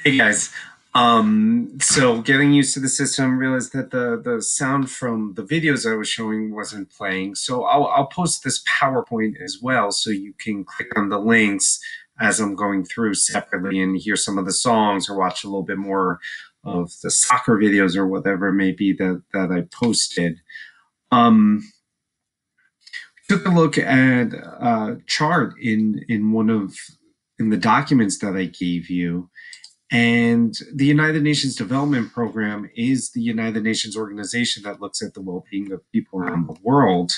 Hey guys. So getting used to the system, realized that the sound from the videos I was showing wasn't playing. So I'll post this PowerPoint as well, so you can click on the links as I'm going through separately and hear some of the songs or watch a little bit more of the soccer videos or whatever it may be that I posted. Um, Took a look at a chart in one of in the documents that I gave you. And the United Nations Development Program is the United Nations organization that looks at the well being of people around the world.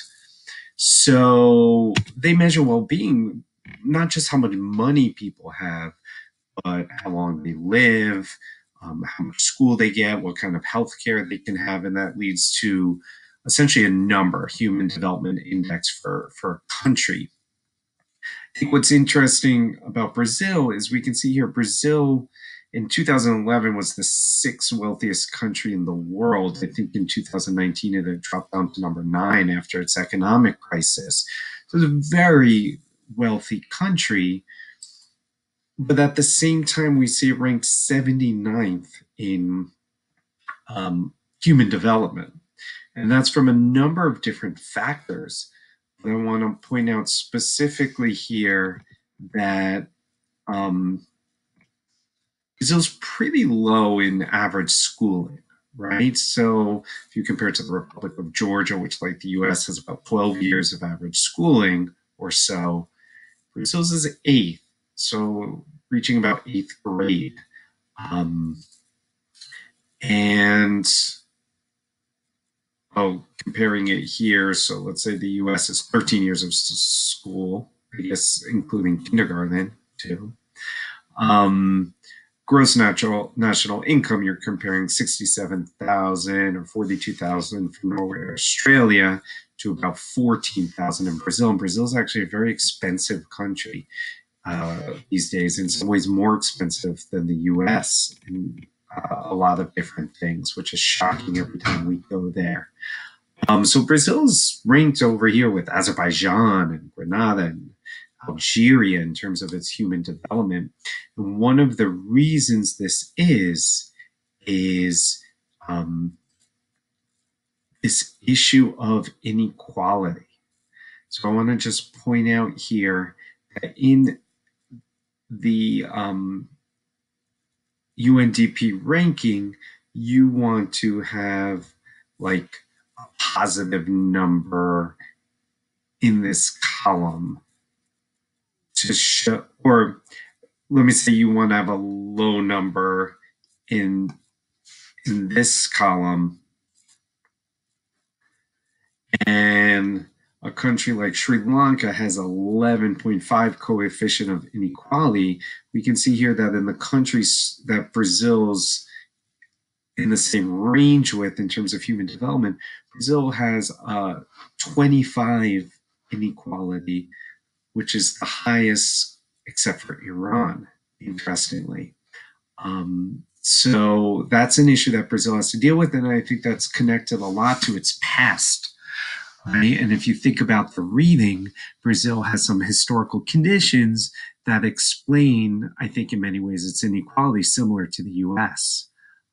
So they measure well being, not just how much money people have, but how long they live, how much school they get, what kind of health care they can have. And that leads to essentially a number, human development index for a country. I think what's interesting about Brazil is we can see here Brazil in 2011 was the sixth wealthiest country in the world. I think in 2019 it had dropped down to number 9 after its economic crisis. So it's a very wealthy country, but at the same time we see it ranked 79th in human development. And that's from a number of different factors. But I want to point out specifically here that Brazil's pretty low in average schooling, right? So if you compare it to the Republic of Georgia, which, like the US, has about 12 years of average schooling or so, Brazil's is eighth, so reaching about eighth grade. And comparing it here, so let's say the US is 13 years of school, I guess including kindergarten too. Gross national income, you're comparing 67,000 or 42,000 from Norway or Australia to about 14,000 in Brazil. And Brazil is actually a very expensive country these days, in some ways more expensive than the US in a lot of different things, which is shocking every time we go there. So Brazil's ranked over here with Azerbaijan and Grenada and Algeria in terms of its human development. And one of the reasons this is this issue of inequality. So I want to just point out here that in the UNDP ranking, you want to have like a positive number in this column to show, or let me say you want to have a low number in this column, and a country like Sri Lanka has 11.5 coefficient of inequality. We can see here that in the countries that Brazil's in the same range with in terms of human development, Brazil has 25 inequality, which is the highest except for Iran, interestingly. So that's an issue that Brazil has to deal with, and I think that's connected a lot to its past. Right? And if you think about the reading, Brazil has some historical conditions that explain, I think in many ways, its inequality similar to the US.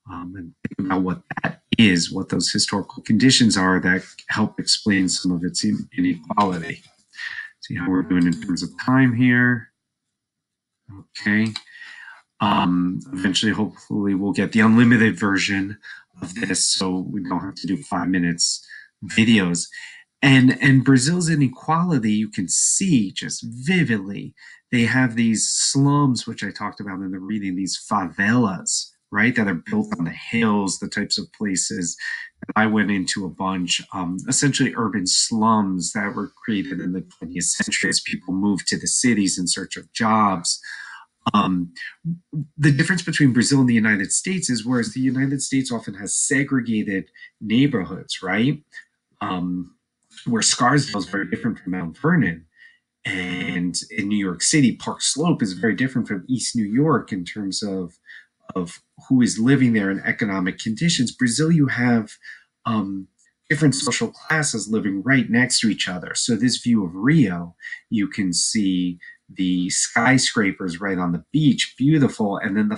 And think about what that is, what those historical conditions are that help explain some of its inequality. See how we're doing in terms of time here. Okay. Eventually, hopefully, we'll get the unlimited version of this, so we don't have to do 5 minutes videos. And Brazil's inequality, you can see just vividly. They have these slums, which I talked about in the reading, these favelas, right, that are built on the hills, the types of places that I went into a bunch, essentially urban slums that were created in the 20th century as people moved to the cities in search of jobs. The difference between Brazil and the United States is whereas the United States often has segregated neighborhoods, right? Where Scarsdale is very different from Mount Vernon. And in New York City, Park Slope is very different from East New York in terms of who is living there and economic conditions. Brazil, you have different social classes living right next to each other. So this view of Rio, you can see the skyscrapers right on the beach, beautiful, and then the